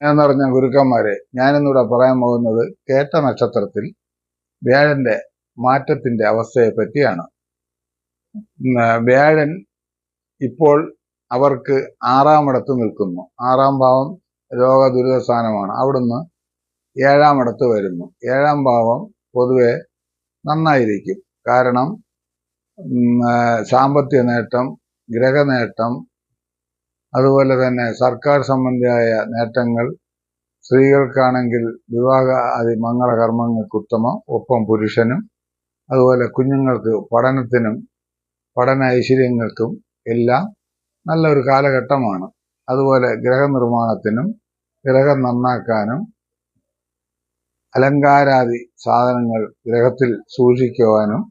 എന്ന് പറഞ്ഞ ഗുരുക്കന്മാരെ, ഞാനിന്നിവിടെ പറയാൻ പോകുന്നത് കേട്ട നക്ഷത്രത്തിൽ വ്യാഴന്റെ മാറ്റത്തിന്റെ അവസ്ഥയെ പറ്റിയാണ്. വ്യാഴൻ ഇപ്പോൾ അവർക്ക് 6-ാമിടത്ത് നിൽക്കുന്നു. 6-ാം ഭാവം രോഗ ദുരിതസ്ഥാനമാണ്. അവിടുന്ന് 7-ാമിടത്ത് വരുന്നു. 7-ാം ഭാവം പൊതുവെ നന്നായിരിക്കും. കാരണം സാമ്പത്തിക നേട്ടം, ഗ്രഹനേട്ടം, അതുപോലെ തന്നെ സർക്കാർ സംബന്ധിയായ നേട്ടങ്ങൾ, സ്ത്രീകൾക്കാണെങ്കിൽ വിവാഹ ആദി മംഗളകർമ്മങ്ങൾക്ക് ഉത്തമം, ഒപ്പം പുരുഷനും. അതുപോലെ കുഞ്ഞുങ്ങൾക്ക് പഠനത്തിനും പഠന ഐശ്വര്യങ്ങൾക്കും എല്ലാം നല്ലൊരു കാലഘട്ടമാണ്. അതുപോലെ ഗ്രഹനിർമ്മാണത്തിനും ഗ്രഹം നന്നാക്കാനും അലങ്കാരാദി സാധനങ്ങൾ ഗ്രഹത്തിൽ സൂക്ഷിക്കുവാനും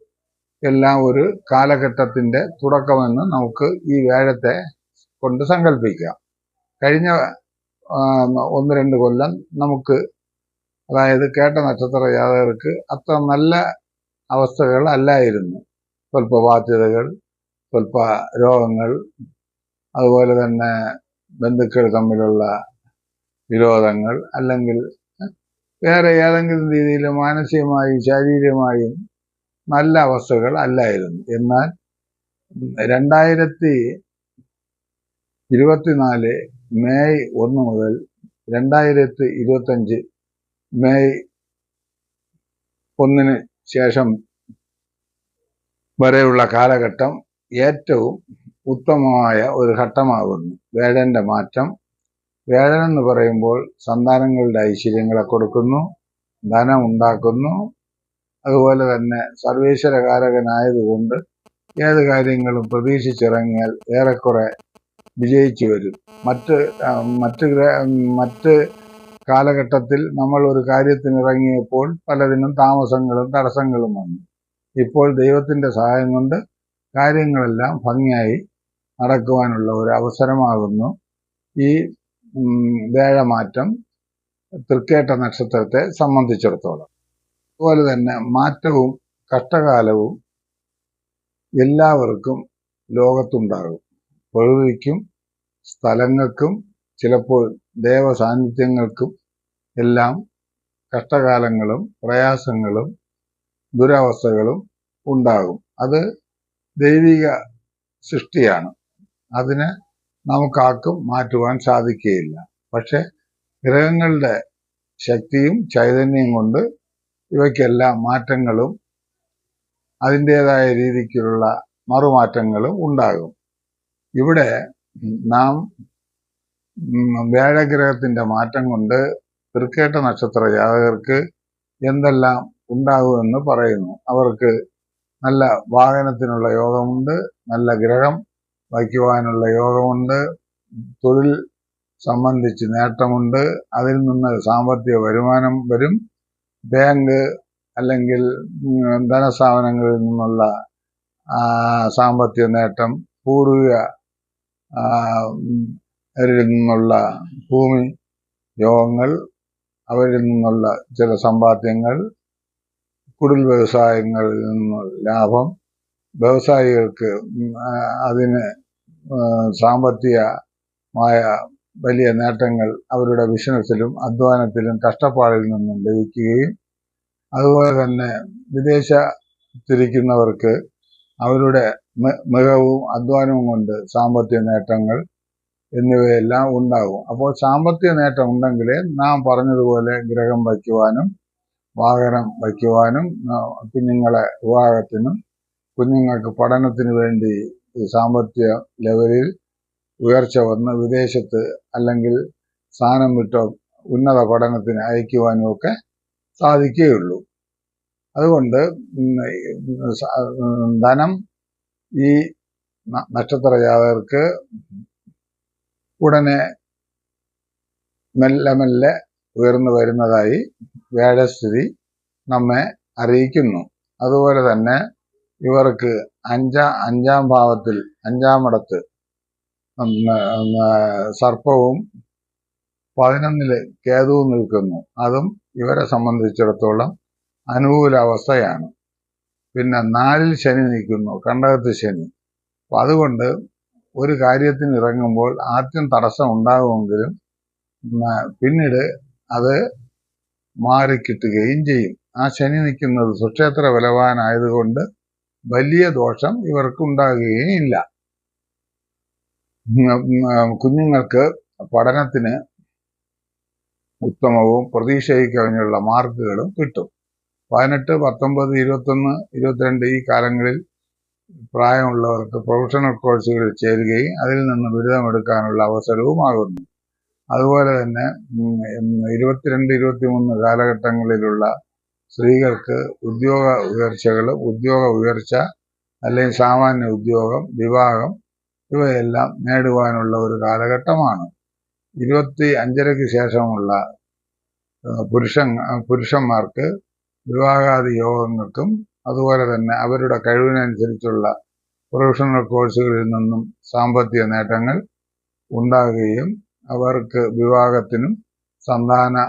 എല്ലാം ഒരു കാലഘട്ടത്തിന്റെ തുടക്കമെന്ന് നമുക്ക് ഈ വ്യാഴത്തെ കൊണ്ട് സങ്കല്പിക്കാം. കഴിഞ്ഞ 1-2 കൊല്ലം നമുക്ക്, അതായത് കേട്ട നക്ഷത്ര ജാതകർക്ക് അത്ര നല്ല അവസ്ഥകൾ അല്ലായിരുന്നു. സ്വല്പ ബാധ്യതകൾ, സ്വല്പ രോഗങ്ങൾ, അതുപോലെ തന്നെ ബന്ധുക്കൾ തമ്മിലുള്ള വിരോധങ്ങൾ, അല്ലെങ്കിൽ വേറെ ഏതെങ്കിലും രീതിയിൽ മാനസികമായും ശാരീരികമായും നല്ല അവസ്ഥകൾ അല്ലായിരുന്നു. എന്നാൽ 2024 മെയ് 1 മുതൽ 2025 മെയ് 1 ശേഷം വരെയുള്ള കാലഘട്ടം ഏറ്റവും ഉത്തമമായ ഒരു ഘട്ടമാകുന്നു. വ്യാഴന്റെ മാറ്റം. വ്യാഴൻ എന്ന് പറയുമ്പോൾ സന്താനങ്ങളുടെ ഐശ്വര്യങ്ങളെ കൊടുക്കുന്നു, ധനം ഉണ്ടാക്കുന്നു. അതുപോലെ തന്നെ സർവേശ്വരകാരകനായതുകൊണ്ട് ഏത് കാര്യങ്ങളും പ്രതീക്ഷിച്ചിറങ്ങിയാൽ ഏറെക്കുറെ വിജയിച്ചു വരും. മറ്റ് കാലഘട്ടത്തിൽ നമ്മൾ ഒരു കാര്യത്തിന് ഇറങ്ങിയപ്പോൾ പലതിനും താമസങ്ങളും തടസ്സങ്ങളും വന്നു. ഇപ്പോൾ ദൈവത്തിന്റെ സഹായം കൊണ്ട് കാര്യങ്ങളെല്ലാം ഭംഗിയായി നടക്കുവാനുള്ള ഒരു അവസരമാകുന്നു ഈ വ്യാഴമാറ്റം തൃക്കേട്ട നക്ഷത്രത്തെ സംബന്ധിച്ചിടത്തോളം. അതുപോലെ തന്നെ മാറ്റവും കഷ്ടകാലവും എല്ലാവർക്കും ലോകത്തുണ്ടാകും. പ്രകൃതിക്കും സ്ഥലങ്ങൾക്കും ചിലപ്പോൾ ദേവസാന്നിധ്യങ്ങൾക്കും എല്ലാം കഷ്ടകാലങ്ങളും പ്രയാസങ്ങളും ദുരവസ്ഥകളും ഉണ്ടാകും. അത് ദൈവിക സൃഷ്ടിയാണ്. അതിനെ നമുക്കാർക്കും മാറ്റുവാൻ സാധിക്കുകയില്ല. പക്ഷെ ഗ്രഹങ്ങളുടെ ശക്തിയും ചൈതന്യം കൊണ്ട് ഇവയ്ക്കെല്ലാം മാറ്റങ്ങളും അതിൻ്റെതായ രീതിക്കുള്ള മറുമാറ്റങ്ങളും ഉണ്ടാകും. ഇവിടെ നാം വ്യാഴഗ്രഹത്തിന്റെ മാറ്റം കൊണ്ട് തൃക്കേട്ട നക്ഷത്ര ജാതകർക്ക് എന്തെല്ലാം ഉണ്ടാകുമെന്ന് പറയുന്നു. അവർക്ക് നല്ല വാഹനത്തിനുള്ള യോഗമുണ്ട്, നല്ല ഗ്രഹം വയ്ക്കുവാനുള്ള യോഗമുണ്ട്, തൊഴിൽ സംബന്ധിച്ച് നേട്ടമുണ്ട്, അതിൽ നിന്ന് സാമ്പത്തിക വരുമാനം വരും, ബാങ്ക് അല്ലെങ്കിൽ ധനസ്ഥാപനങ്ങളിൽ നിന്നുള്ള സാമ്പത്തിക നേട്ടം, പൂർവികരിൽ നിന്നുള്ള ഭൂമി യോഗങ്ങൾ, അവരിൽ നിന്നുള്ള ചില സമ്പാദ്യങ്ങൾ, കുടിൽ വ്യവസായങ്ങളിൽ നിന്നുള്ള ലാഭം, വ്യവസായികൾക്ക് അതിന് സാമ്പത്തികമായ വലിയ നേട്ടങ്ങൾ അവരുടെ ബിസിനസ്സിലും അധ്വാനത്തിലും കഷ്ടപ്പാടിൽ നിന്നും ലഭിക്കുകയും, അതുപോലെ തന്നെ വിദേശത്തിരിക്കുന്നവർക്ക് അവരുടെ മികവും അധ്വാനവും കൊണ്ട് സാമ്പത്തിക നേട്ടങ്ങൾ എന്നിവയെല്ലാം ഉണ്ടാകും. അപ്പോൾ സാമ്പത്തിക നേട്ടം ഉണ്ടെങ്കിലേ നാം പറഞ്ഞതുപോലെ ഗ്രഹം വയ്ക്കുവാനും വാഹനം വയ്ക്കുവാനും കുഞ്ഞുങ്ങളെ വിവാഹത്തിനും കുഞ്ഞുങ്ങൾക്ക് പഠനത്തിന് വേണ്ടി ഈ സാമ്പത്തിക ലെവലിൽ ഉയർച്ച വന്ന് വിദേശത്ത് അല്ലെങ്കിൽ സ്ഥാനം വിട്ടോ ഉന്നത പഠനത്തിന് അയക്കുവാനും ഒക്കെ സാധിക്കുകയുള്ളൂ. അതുകൊണ്ട് ധനം ഈ നക്ഷത്ര ജാതകർക്ക് ഉടനെ മെല്ലെ മെല്ലെ ഉയർന്നു വരുന്നതായി വ്യാഴസ്ഥിതി നമ്മെ അറിയിക്കുന്നു. അതുപോലെ തന്നെ ഇവർക്ക് അഞ്ചാം ഭാവത്തിൽ 5-ാമിടത്ത് സർപ്പവും 11 കേതുവും നിൽക്കുന്നു. അതും ഇവരെ സംബന്ധിച്ചിടത്തോളം അനുകൂല അവസ്ഥയാണ്. പിന്നെ 4 ശനി നിൽക്കുന്നു, കണ്ടകത്ത് ശനി. അപ്പൊ അതുകൊണ്ട് ഒരു കാര്യത്തിന് ഇറങ്ങുമ്പോൾ ആദ്യം തടസ്സം ഉണ്ടാകുമെങ്കിലും പിന്നീട് അത് മാറിക്കിട്ടുകയും ചെയ്യും. ആ ശനി നിൽക്കുന്നത് സുക്ഷേത്ര ബലവാനായതുകൊണ്ട് വലിയ ദോഷം ഇവർക്ക് ഉണ്ടാകുകയും ഇല്ല. കുഞ്ഞുങ്ങൾക്ക് പഠനത്തിന് ഉത്തമവും പ്രതീക്ഷയ്ക്ക് കവിഞ്ഞുള്ള മാർക്കുകളും കിട്ടും. 18, 19, 21, 22 ഈ കാലങ്ങളിൽ പ്രായമുള്ളവർക്ക് പ്രൊഫഷണൽ കോഴ്സുകളിൽ ചേരുകയും അതിൽ നിന്ന് ബിരുദമെടുക്കാനുള്ള അവസരവുമാകുന്നു. അതുപോലെ തന്നെ 22, 23 കാലഘട്ടങ്ങളിലുള്ള സ്ത്രീകൾക്ക് ഉദ്യോഗ ഉയർച്ച അല്ലെങ്കിൽ സാമാന്യ ഉദ്യോഗം, വിവാഹം ഇവയെല്ലാം നേടുവാനുള്ള ഒരു കാലഘട്ടമാണ്. 25:30 ശേഷമുള്ള പുരുഷന്മാർക്ക് വിവാഹാദി യോഗങ്ങൾക്കും അതുപോലെ തന്നെ അവരുടെ കഴിവിനനുസരിച്ചുള്ള പ്രൊഫഷണൽ കോഴ്സുകളിൽ നിന്നും സാമ്പത്തിക നേട്ടങ്ങൾ ഉണ്ടാകുകയും അവർക്ക് വിവാഹത്തിനും സന്താനത്തിനെ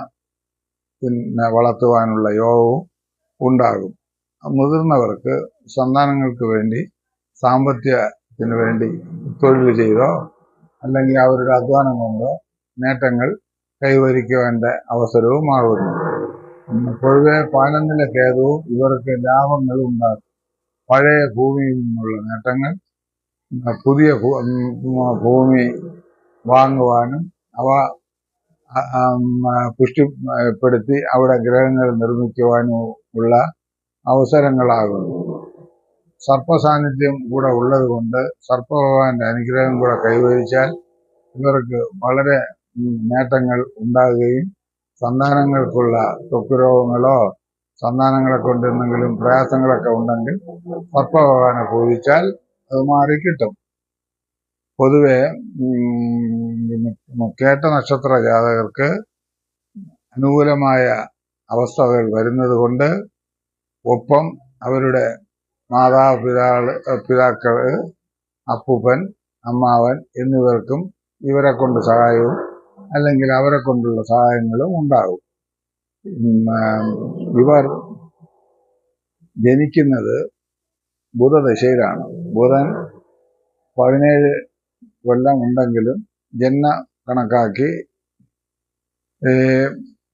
വളർത്തുവാനുള്ള യോഗവും ഉണ്ടാകും. മുതിർന്നവർക്ക് സന്താനങ്ങൾക്ക് വേണ്ടി സാമ്പത്തികത്തിന് വേണ്ടി തൊഴിൽ ചെയ്തോ അല്ലെങ്കിൽ അവരുടെ അധ്വാനം കൊണ്ടോ നേട്ടങ്ങൾ കൈവരിക്കുവാൻ അവസരവുമാകുന്നു. പൊതുവെ 11 കേതുവും ഇവർക്ക് ലാഭങ്ങൾ ഉണ്ടാകും. പഴയ ഭൂമിയിൽ നിന്നുള്ള നേട്ടങ്ങൾ, പുതിയ ഭൂമി വാങ്ങുവാനും അവ പുഷ്ടിപ്പെടുത്തി അവിടെ ഗ്രഹങ്ങൾ നിർമ്മിക്കുവാനും ഉള്ള അവസരങ്ങളാകുന്നു. സർപ്പസാന്നിധ്യം കൂടെ ഉള്ളത് കൊണ്ട് സർപ്പഭഗവാന്റെ അനുഗ്രഹം കൂടെ കൈവരിച്ചാൽ ഇവർക്ക് വളരെ നേട്ടങ്ങൾ ഉണ്ടാകുകയും സന്താനങ്ങൾക്കുള്ള ത്വക്ക് രോഗങ്ങളോ സന്താനങ്ങളെ കൊണ്ട് എന്തെങ്കിലും പ്രയാസങ്ങളൊക്കെ ഉണ്ടെങ്കിൽ സർപ്പഭഗവാനെ പൂജിച്ചാൽ അത് മാറിക്കിട്ടും. പൊതുവെ കേട്ട നക്ഷത്ര ജാതകർക്ക് അനുകൂലമായ അവസ്ഥകൾ വരുന്നത് കൊണ്ട് ഒപ്പം അവരുടെ പിതാക്കൾ, അപ്പൂപ്പൻ, അമ്മാവൻ എന്നിവർക്കും ഇവരെ കൊണ്ട് സഹായവും അല്ലെങ്കിൽ അവരെ കൊണ്ടുള്ള സഹായങ്ങളും ഉണ്ടാകും. ഇവർ ജനിക്കുന്നത് ബുധദശയിലാണ്. ബുധൻ 17 കൊല്ലം ഉണ്ടെങ്കിലും ജന്മ കണക്കാക്കി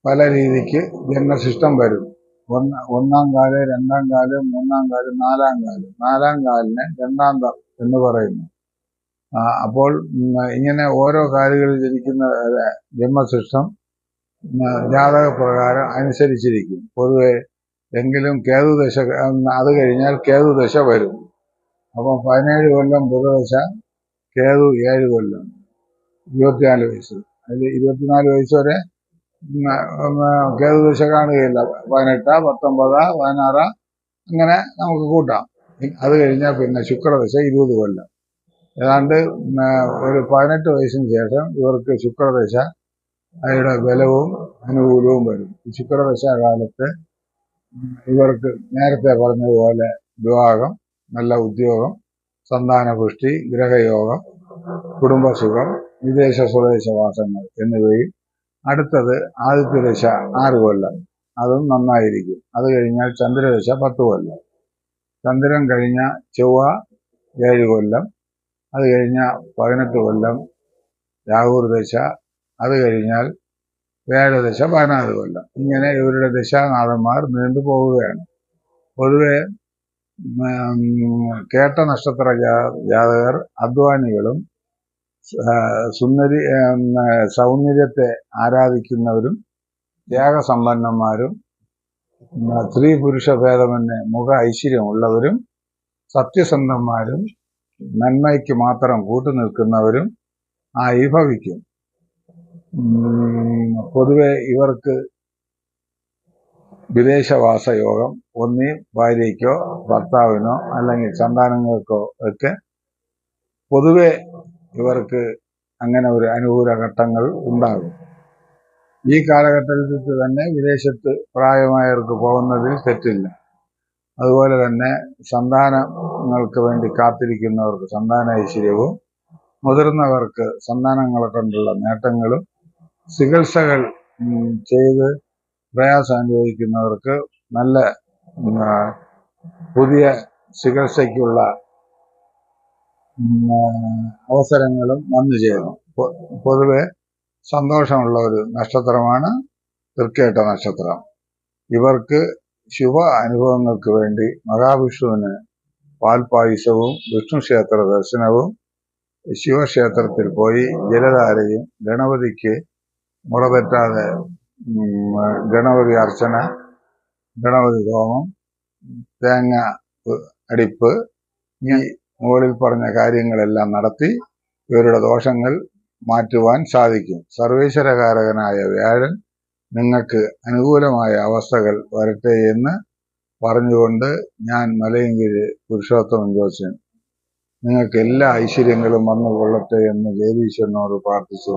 പല രീതിക്ക് ജന്മശിഷ്ടം വരും. ഒന്നാം കാല്, രണ്ടാം കാല്, മൂന്നാം കാല്, നാലാം കാല്. നാലാം കാലിന് രണ്ടാന്തം എന്ന് പറയുന്നു. അപ്പോൾ ഇങ്ങനെ ഓരോ കാലുകളിൽ ജനിക്കുന്ന ജന്മശിഷ്ടം ജാതകപ്രകാരം അനുസരിച്ചിരിക്കും. പൊതുവെ എങ്കിലും കേതുദശ അത് കഴിഞ്ഞാൽ കേതുദശ വരും. അപ്പം 17 കൊല്ലം ബുധദശ, കേതു 7 കൊല്ലം, 24 വയസ്സ്. അതിൽ 24 വയസ്സ് വരെ കേതുദശ കാണുകയില്ല. 18, 19, 16 അങ്ങനെ നമുക്ക് കൂട്ടാം. അത് കഴിഞ്ഞാൽ പിന്നെ ശുക്രദശ 20 കൊല്ലം. ഏതാണ്ട് ഒരു 18 വയസ്സിന് ശേഷം ഇവർക്ക് ശുക്രദശ അതിയുടെ ബലവും അനുകൂലവും വരും. ഈ ശുക്രദശ കാലത്ത് ഇവർക്ക് നേരത്തെ പറഞ്ഞതുപോലെ വിവാഹം, നല്ല ഉദ്യോഗം, സന്താനപുഷ്ടി, ഗ്രഹയോഗം, കുടുംബസുഖം, വിദേശ സ്വദേശവാസങ്ങൾ എന്നിവയും. അടുത്തത് ആദിത്യദശ 6 കൊല്ലം, അതും നന്നായിരിക്കും. അത് കഴിഞ്ഞാൽ ചന്ദ്രദശ 10 കൊല്ലം. ചന്ദ്രൻ കഴിഞ്ഞ ചൊവ്വ 7 കൊല്ലം, അത് കഴിഞ്ഞാൽ 18 കൊല്ലം രാഹുർദശ, അത് കഴിഞ്ഞാൽ വ്യാഴദശ 14 കൊല്ലം. ഇങ്ങനെ ഇവരുടെ ദശാനാഥന്മാർ നീണ്ടു പോവുകയാണ്. പൊതുവെ കേട്ട നക്ഷത്ര ജാതകർ അധ്വാനികളും സൗന്ദര്യത്തെ ആരാധിക്കുന്നവരും ത്യാഗസമ്പന്നന്മാരും സ്ത്രീ പുരുഷ ഭേദമന്യേ മുഖ ഐശ്വര്യമുള്ളവരും സത്യസന്ധന്മാരും നന്മയ്ക്ക് മാത്രം കൂട്ടുനിൽക്കുന്നവരും ആയി ഭവിക്കും. പൊതുവെ ഇവർക്ക് വിദേശവാസ യോഗം ഒന്നി ഭാര്യയ്ക്കോ ഭർത്താവിനോ അല്ലെങ്കിൽ സന്താനങ്ങൾക്കോ ഒക്കെ പൊതുവെ ഇവർക്ക് അങ്ങനെ ഒരു അനുകൂല ഘട്ടങ്ങൾ ഉണ്ടാകും. ഈ കാലഘട്ടത്തിൽ തന്നെ വിദേശത്ത് പ്രായമായവർക്ക് പോകുന്നതിൽ തെറ്റില്ല. അതുപോലെ തന്നെ സന്താനങ്ങൾക്ക് വേണ്ടി കാത്തിരിക്കുന്നവർക്ക് സന്താന ഐശ്വര്യവും, മുതിർന്നവർക്ക് സന്താനങ്ങളെ കൊണ്ടുള്ള നേട്ടങ്ങളും, ചികിത്സകൾ ചെയ്ത് പ്രയാസം അനുഭവിക്കുന്നവർക്ക് നല്ല പുതിയ ചികിത്സയ്ക്കുള്ള അവസരങ്ങളും വന്നു ചേരും. പൊതുവെ സന്തോഷമുള്ള ഒരു നക്ഷത്രമാണ് തൃക്കേട്ട നക്ഷത്രം. ഇവർക്ക് ശുഭ അനുഭവങ്ങൾക്ക് വേണ്ടി മഹാവിഷ്ണുവിന് പാൽപായസവും വിഷ്ണു ക്ഷേത്ര ദർശനവും ശിവക്ഷേത്രത്തിൽ പോയി ജലധാരയും ഗണപതിക്ക് മുറതെറ്റാതെ ഗണപതി അർച്ചന, ഗണപതി ഹോമം, തേങ്ങ അടിപ്പ്, ഈ മുകളിൽ പറഞ്ഞ കാര്യങ്ങളെല്ലാം നടത്തി ഇവരുടെ ദോഷങ്ങൾ മാറ്റുവാൻ സാധിക്കും. സർവേശ്വരകാരകനായ വ്യാഴൻ നിങ്ങൾക്ക് അനുകൂലമായ അവസ്ഥകൾ വരട്ടെ എന്ന് പറഞ്ഞുകൊണ്ട് ഞാൻ മലയങ്കിരി പുരുഷോത്തമൻ ജോസൻ നിങ്ങൾക്ക് എല്ലാ ഐശ്വര്യങ്ങളും വന്നു കൊള്ളട്ടെ എന്ന് ജഗദീശ്വരനോട് പ്രാർത്ഥിച്ചു.